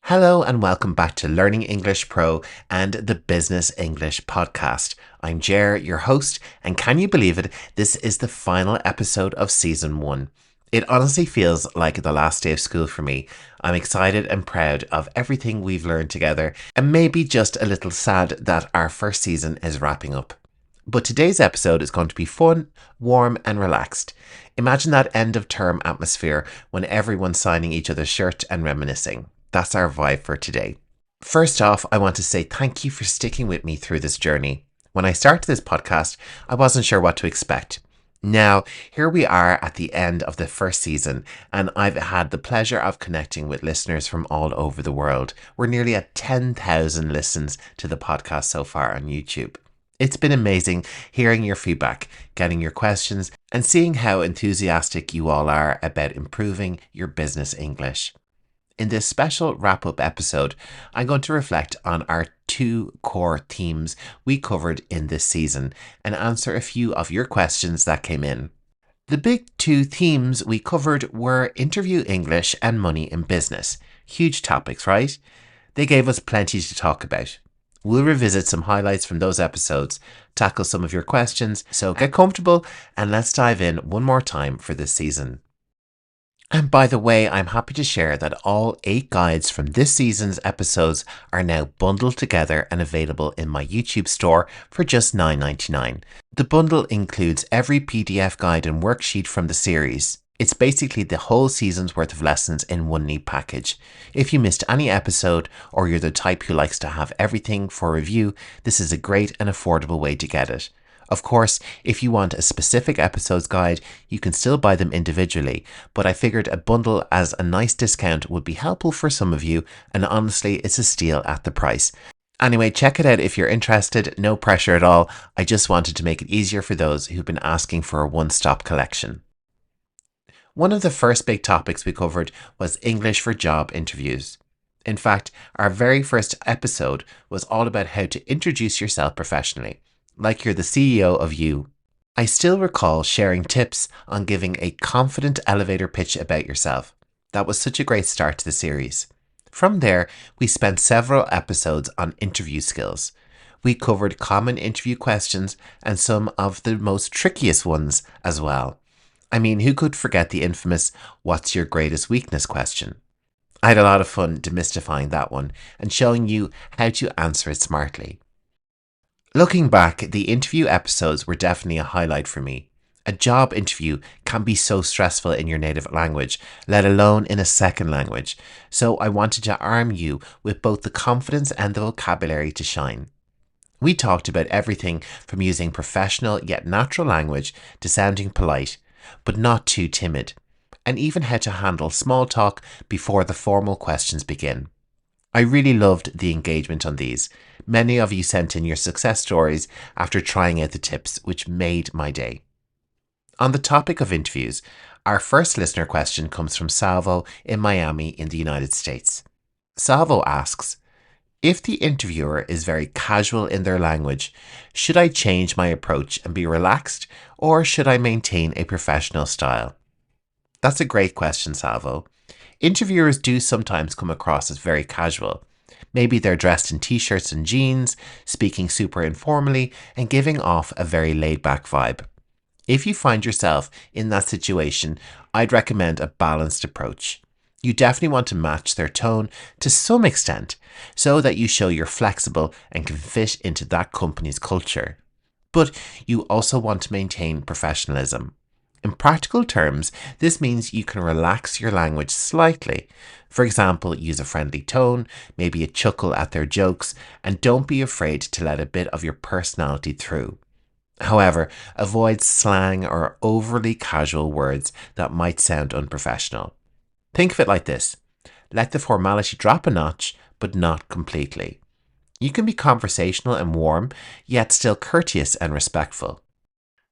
Hello and welcome back to Learning English Pro and the Business English podcast. I'm Jer, your host, and can you believe it? This is the final episode of season 1. It honestly feels like the last day of school for me. I'm excited and proud of everything we've learned together, and maybe just a little sad that our first season is wrapping up. But today's episode is going to be fun, warm, and relaxed. Imagine that end of term atmosphere when everyone's signing each other's shirt and reminiscing. That's our vibe for today. First off, I want to say thank you for sticking with me through this journey. When I started this podcast, I wasn't sure what to expect. Now, here we are at the end of the first season, and I've had the pleasure of connecting with listeners from all over the world. We're nearly at 10,000 listens to the podcast so far on YouTube. It's been amazing hearing your feedback, getting your questions, and seeing how enthusiastic you all are about improving your business English. In this special wrap-up episode, I'm going to reflect on our 2 core themes we covered in this season and answer a few of your questions that came in. The big 2 themes we covered were interview English and money in business. Huge topics, right? They gave us plenty to talk about. We'll revisit some highlights from those episodes, tackle some of your questions, so get comfortable and let's dive in one more time for this season. And by the way, I'm happy to share that all 8 guides from this season's episodes are now bundled together and available in my YouTube store for just $9.99. The bundle includes every PDF guide and worksheet from the series. It's basically the whole season's worth of lessons in one neat package. If you missed any episode or you're the type who likes to have everything for review, this is a great and affordable way to get it. Of course, if you want a specific episodes guide, you can still buy them individually, but I figured a bundle as a nice discount would be helpful for some of you, and honestly, it's a steal at the price. Anyway, check it out if you're interested, no pressure at all. I just wanted to make it easier for those who've been asking for a one-stop collection. One of the first big topics we covered was English for job interviews. In fact, our very first episode was all about how to introduce yourself professionally, like you're the CEO of you. I still recall sharing tips on giving a confident elevator pitch about yourself. That was such a great start to the series. From there, we spent several episodes on interview skills. We covered common interview questions and some of the most trickiest ones as well. I mean, who could forget the infamous "What's your greatest weakness?" question? I had a lot of fun demystifying that one and showing you how to answer it smartly. Looking back, the interview episodes were definitely a highlight for me. A job interview can be so stressful in your native language, let alone in a second language, so I wanted to arm you with both the confidence and the vocabulary to shine. We talked about everything from using professional yet natural language to sounding polite, but not too timid, and even how to handle small talk before the formal questions begin. I really loved the engagement on these. Many of you sent in your success stories after trying out the tips, which made my day. On the topic of interviews, our first listener question comes from Salvo in Miami in the United States. Salvo asks, if the interviewer is very casual in their language, should I change my approach and be relaxed, or should I maintain a professional style? That's a great question, Salvo. Interviewers do sometimes come across as very casual. Maybe they're dressed in t-shirts and jeans, speaking super informally, and giving off a very laid-back vibe. If you find yourself in that situation, I'd recommend a balanced approach. You definitely want to match their tone to some extent so that you show you're flexible and can fit into that company's culture. But you also want to maintain professionalism. In practical terms, this means you can relax your language slightly. For example, use a friendly tone, maybe a chuckle at their jokes, and don't be afraid to let a bit of your personality through. However, avoid slang or overly casual words that might sound unprofessional. Think of it like this. Let the formality drop a notch, but not completely. You can be conversational and warm, yet still courteous and respectful.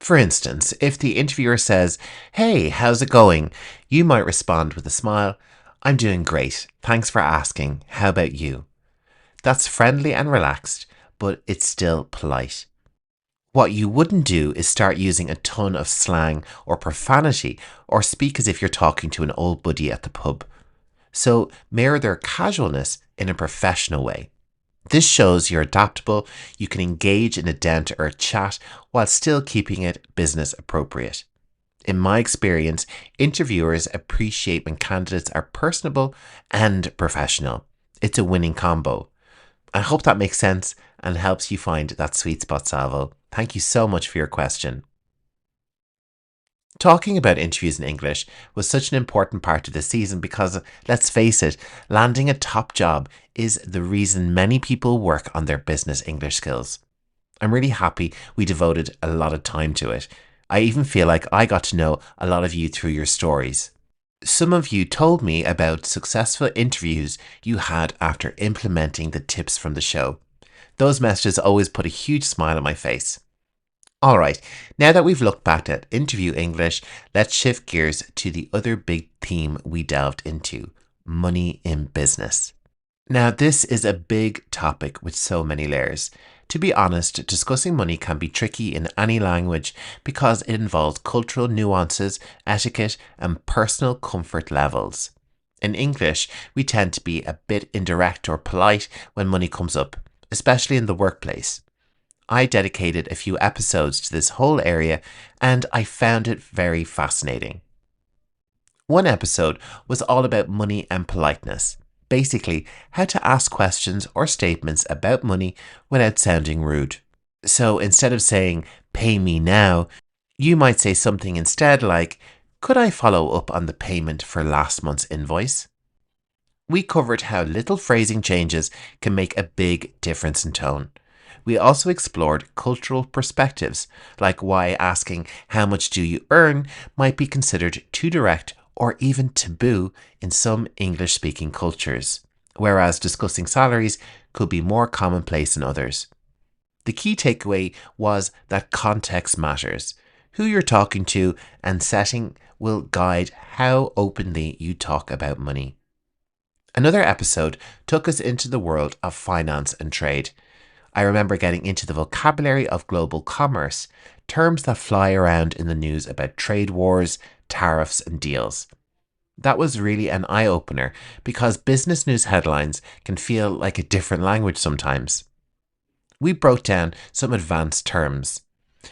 For instance, if the interviewer says, "Hey, how's it going?" you might respond with a smile, "I'm doing great. Thanks for asking. How about you?" That's friendly and relaxed, but it's still polite. What you wouldn't do is start using a ton of slang or profanity or speak as if you're talking to an old buddy at the pub. So mirror their casualness in a professional way. This shows you're adaptable, you can engage in a down-to-earth chat while still keeping it business appropriate. In my experience, interviewers appreciate when candidates are personable and professional. It's a winning combo. I hope that makes sense and helps you find that sweet spot, Salvo. Thank you so much for your question. Talking about interviews in English was such an important part of this season because, let's face it, landing a top job is the reason many people work on their business English skills. I'm really happy we devoted a lot of time to it. I even feel like I got to know a lot of you through your stories. Some of you told me about successful interviews you had after implementing the tips from the show. Those messages always put a huge smile on my face. Alright, now that we've looked back at interview English, let's shift gears to the other big theme we delved into, money in business. Now, this is a big topic with so many layers. To be honest, discussing money can be tricky in any language because it involves cultural nuances, etiquette, and personal comfort levels. In English, we tend to be a bit indirect or polite when money comes up, especially in the workplace. I dedicated a few episodes to this whole area and I found it very fascinating. One episode was all about money and politeness. Basically, how to ask questions or statements about money without sounding rude. So instead of saying, pay me now, you might say something instead like, could I follow up on the payment for last month's invoice? We covered how little phrasing changes can make a big difference in tone. We also explored cultural perspectives, like why asking how much do you earn might be considered too direct or even taboo in some English-speaking cultures, whereas discussing salaries could be more commonplace in others. The key takeaway was that context matters. Who you're talking to and setting will guide how openly you talk about money. Another episode took us into the world of finance and trade. I remember getting into the vocabulary of global commerce, terms that fly around in the news about trade wars, tariffs, and deals. That was really an eye-opener because business news headlines can feel like a different language sometimes. We broke down some advanced terms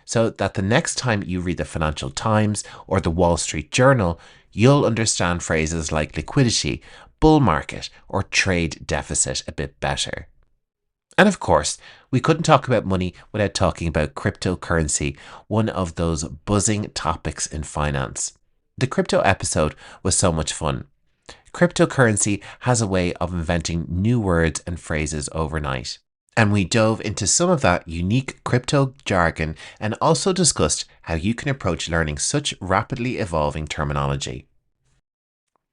so that the next time you read the Financial Times or the Wall Street Journal, you'll understand phrases like liquidity, bull market, or trade deficit a bit better. And of course, we couldn't talk about money without talking about cryptocurrency, one of those buzzing topics in finance. The crypto episode was so much fun. Cryptocurrency has a way of inventing new words and phrases overnight. And we dove into some of that unique crypto jargon and also discussed how you can approach learning such rapidly evolving terminology.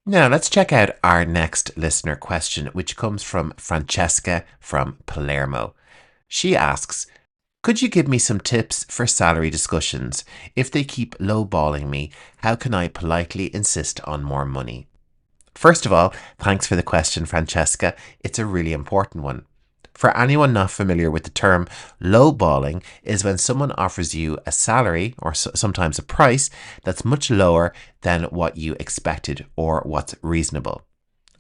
Now let's check out our next listener question, which comes from Francesca from Palermo. She asks, could you give me some tips for salary discussions? If they keep lowballing me, how can I politely insist on more money? First of all, thanks for the question, Francesca. It's a really important one. For anyone not familiar with the term, lowballing is when someone offers you a salary or sometimes a price that's much lower than what you expected or what's reasonable.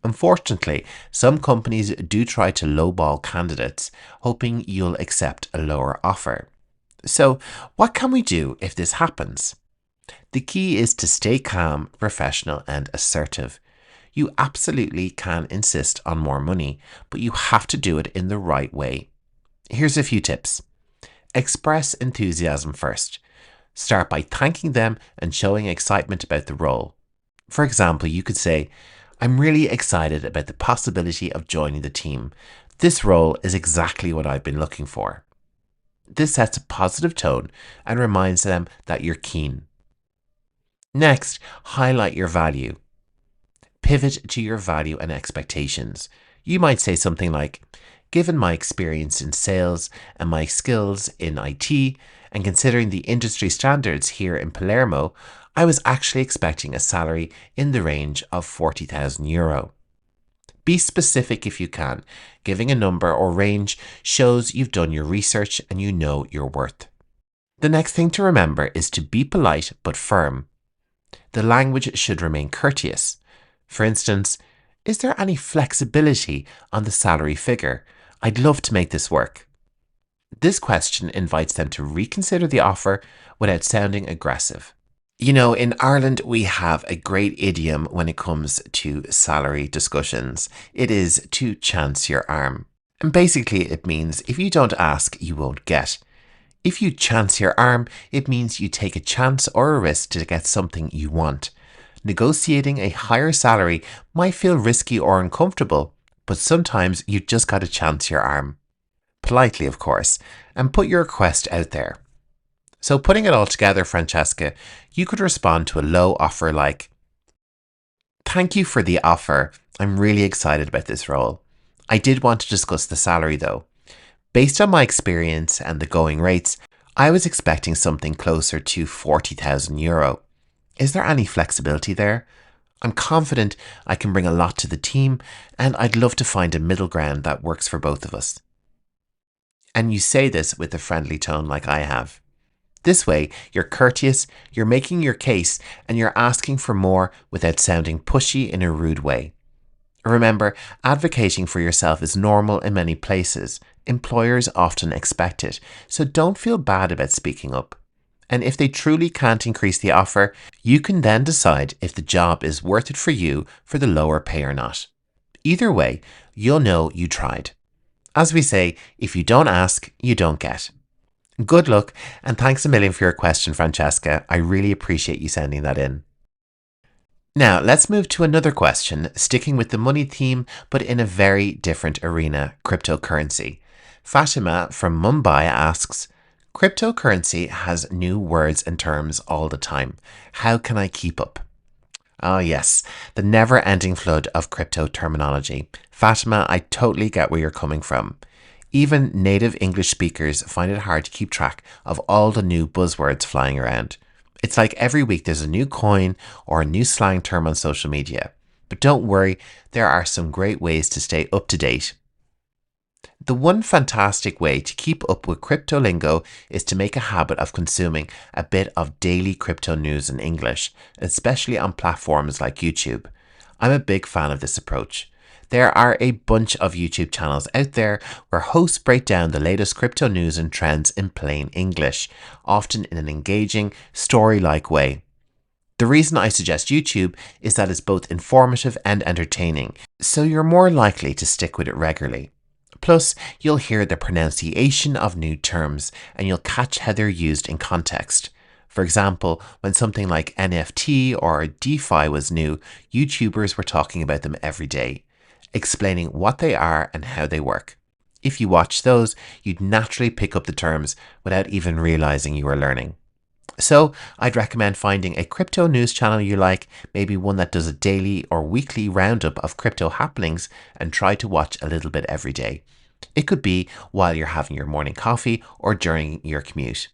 Unfortunately, some companies do try to lowball candidates, hoping you'll accept a lower offer. So, what can we do if this happens? The key is to stay calm, professional, and assertive. You absolutely can insist on more money, but you have to do it in the right way. Here's a few tips. Express enthusiasm first. Start by thanking them and showing excitement about the role. For example, you could say, I'm really excited about the possibility of joining the team. This role is exactly what I've been looking for. This sets a positive tone and reminds them that you're keen. Next, highlight your value. Pivot to your value and expectations. You might say something like, given my experience in sales and my skills in IT, and considering the industry standards here in Palermo, I was actually expecting a salary in the range of €40,000. Be specific if you can. Giving a number or range shows you've done your research and you know your worth. The next thing to remember is to be polite but firm. The language should remain courteous. For instance, Is there any flexibility on the salary figure? I'd love to make this work. This question invites them to reconsider the offer without sounding aggressive. You know, in Ireland, we have a great idiom when it comes to salary discussions. It is to chance your arm. And basically, it means if you don't ask, you won't get. If you chance your arm, it means you take a chance or a risk to get something you want. Negotiating a higher salary might feel risky or uncomfortable, but sometimes you just got to chance your arm. Politely, of course, and put your request out there. So putting it all together, Francesca, you could respond to a low offer like, "Thank you for the offer. I'm really excited about this role. I did want to discuss the salary though. Based on my experience and the going rates, I was expecting something closer to €40,000. Is there any flexibility there? I'm confident I can bring a lot to the team, and I'd love to find a middle ground that works for both of us." And you say this with a friendly tone like I have. This way, you're courteous, you're making your case, and you're asking for more without sounding pushy in a rude way. Remember, advocating for yourself is normal in many places. Employers often expect it, so don't feel bad about speaking up. And if they truly can't increase the offer, you can then decide if the job is worth it for you for the lower pay or not. Either way, you'll know you tried. As we say, if you don't ask, you don't get. Good luck, and thanks a million for your question, Francesca. I really appreciate you sending that in. Now, let's move to another question, sticking with the money theme, but in a very different arena, cryptocurrency. Fatima from Mumbai asks, "Cryptocurrency has new words and terms all the time. How can I keep up?" Oh yes, the never-ending flood of crypto terminology. Fatima, I totally get where you're coming from. Even native English speakers find it hard to keep track of all the new buzzwords flying around. It's like every week there's a new coin or a new slang term on social media. But don't worry, there are some great ways to stay up to date. The one fantastic way to keep up with crypto lingo is to make a habit of consuming a bit of daily crypto news in English, especially on platforms like YouTube. I'm a big fan of this approach. There are a bunch of YouTube channels out there where hosts break down the latest crypto news and trends in plain English, often in an engaging, story-like way. The reason I suggest YouTube is that it's both informative and entertaining, so you're more likely to stick with it regularly. Plus, you'll hear the pronunciation of new terms and you'll catch how they're used in context. For example, when something like NFT or DeFi was new, YouTubers were talking about them every day, explaining what they are and how they work. If you watch those, you'd naturally pick up the terms without even realizing you were learning. So I'd recommend finding a crypto news channel you like, maybe one that does a daily or weekly roundup of crypto happenings, and try to watch a little bit every day. It could be while you're having your morning coffee or during your commute.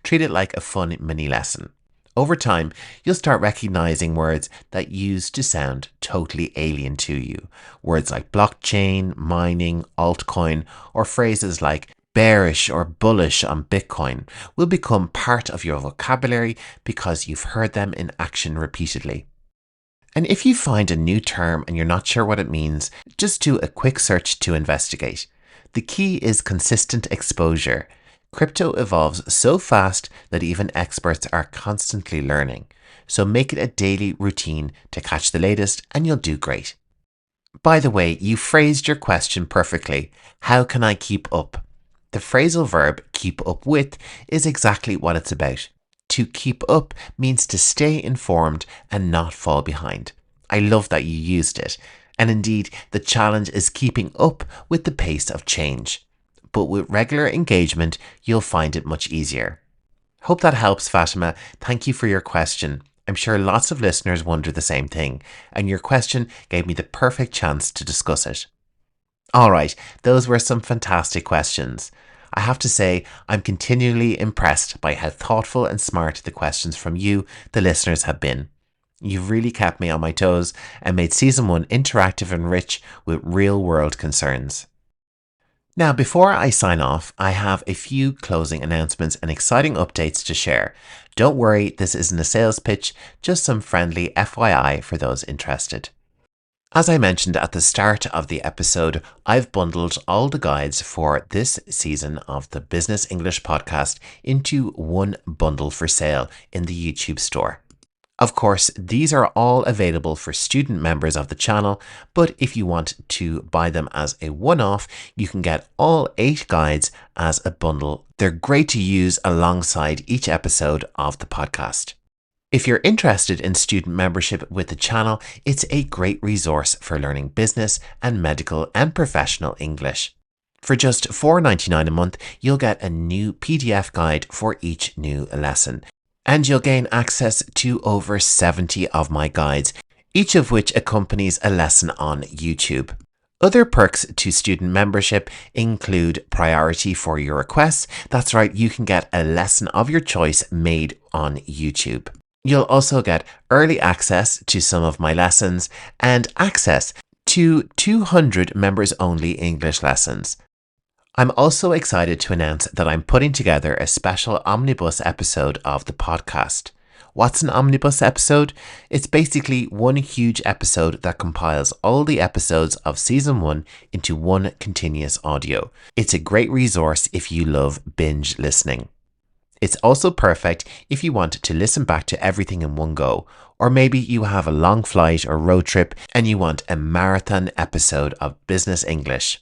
Treat it like a fun mini lesson. Over time, you'll start recognizing words that used to sound totally alien to you. Words like blockchain, mining, altcoin, or phrases like bearish or bullish on Bitcoin will become part of your vocabulary because you've heard them in action repeatedly. And if you find a new term and you're not sure what it means, just do a quick search to investigate. The key is consistent exposure. Crypto evolves so fast that even experts are constantly learning. So make it a daily routine to catch the latest and you'll do great. By the way, you phrased your question perfectly. How can I keep up? The phrasal verb keep up with is exactly what it's about. To keep up means to stay informed and not fall behind. I love that you used it. And indeed, the challenge is keeping up with the pace of change. But with regular engagement, you'll find it much easier. Hope that helps, Fatima. Thank you for your question. I'm sure lots of listeners wonder the same thing, and your question gave me the perfect chance to discuss it. All right, those were some fantastic questions. I have to say, I'm continually impressed by how thoughtful and smart the questions from you, the listeners, have been. You've really kept me on my toes and made Season 1 interactive and rich with real-world concerns. Now, before I sign off, I have a few closing announcements and exciting updates to share. Don't worry, this isn't a sales pitch, just some friendly FYI for those interested. As I mentioned at the start of the episode, I've bundled all the guides for this season of the Business English podcast into one bundle for sale in the YouTube store. Of course, these are all available for student members of the channel, but if you want to buy them as a one-off, you can get all 8 guides as a bundle. They're great to use alongside each episode of the podcast. If you're interested in student membership with the channel, it's a great resource for learning business and medical and professional English. For just $4.99 a month, you'll get a new PDF guide for each new lesson. And you'll gain access to over 70 of my guides, each of which accompanies a lesson on YouTube. Other perks to student membership include priority for your requests. That's right, you can get a lesson of your choice made on YouTube. You'll also get early access to some of my lessons and access to 200 members-only English lessons. I'm also excited to announce that I'm putting together a special omnibus episode of the podcast. What's an omnibus episode? It's basically one huge episode that compiles all the episodes of season 1 into one continuous audio. It's a great resource if you love binge listening. It's also perfect if you want to listen back to everything in one go, or maybe you have a long flight or road trip and you want a marathon episode of Business English.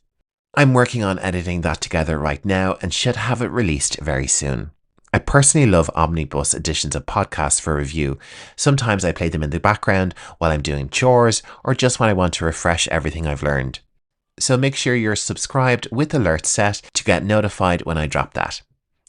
I'm working on editing that together right now and should have it released very soon. I personally love omnibus editions of podcasts for review. Sometimes I play them in the background while I'm doing chores or just when I want to refresh everything I've learned. So make sure you're subscribed with alerts set to get notified when I drop that.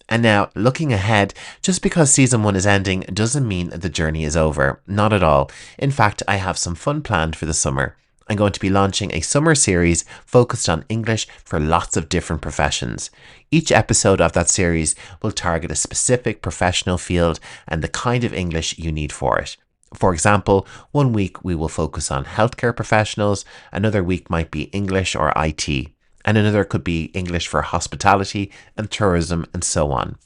And now, looking ahead, just because season 1 is ending doesn't mean the journey is over. Not at all. In fact, I have some fun planned for the summer. I'm going to be launching a summer series focused on English for lots of different professions. Each episode of that series will target a specific professional field and the kind of English you need for it. For example, one week we will focus on healthcare professionals, another week might be English or IT, and another could be English for hospitality and tourism and so on.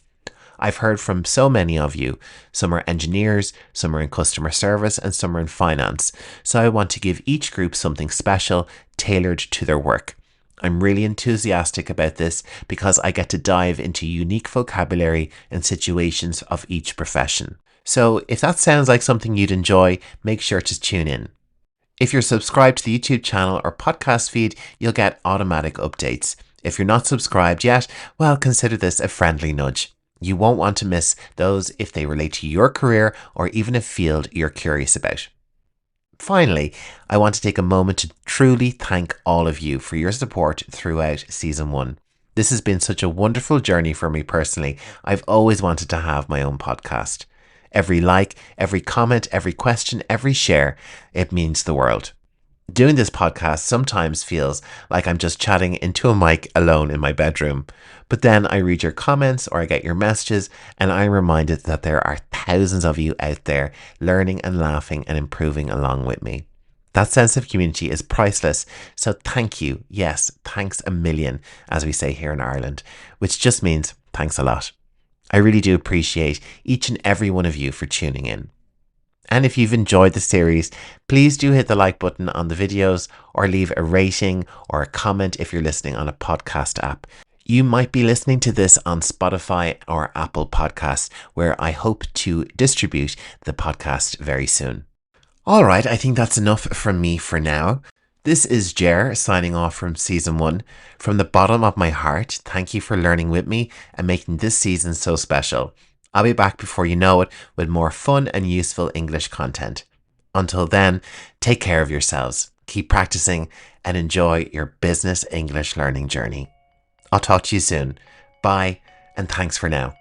I've heard from so many of you. Some are engineers, some are in customer service, and some are in finance. So I want to give each group something special, tailored to their work. I'm really enthusiastic about this because I get to dive into unique vocabulary and situations of each profession. So if that sounds like something you'd enjoy, make sure to tune in. If you're subscribed to the YouTube channel or podcast feed, you'll get automatic updates. If you're not subscribed yet, well, consider this a friendly nudge. You won't want to miss those if they relate to your career or even a field you're curious about. Finally, I want to take a moment to truly thank all of you for your support throughout season 1. This has been such a wonderful journey for me personally. I've always wanted to have my own podcast. Every like, every comment, every question, every share, it means the world. Doing this podcast sometimes feels like I'm just chatting into a mic alone in my bedroom. But then I read your comments or I get your messages and I'm reminded that there are thousands of you out there learning and laughing and improving along with me. That sense of community is priceless. So thank you. Yes, thanks a million, as we say here in Ireland, which just means thanks a lot. I really do appreciate each and every one of you for tuning in. And if you've enjoyed the series, please do hit the like button on the videos or leave a rating or a comment if you're listening on a podcast app. You might be listening to this on Spotify or Apple Podcasts, where I hope to distribute the podcast very soon. All right, I think that's enough from me for now. This is Jer signing off from season 1. From the bottom of my heart, thank you for learning with me and making this season so special. I'll be back before you know it with more fun and useful English content. Until then, take care of yourselves, keep practicing, and enjoy your business English learning journey. I'll talk to you soon. Bye, and thanks for now.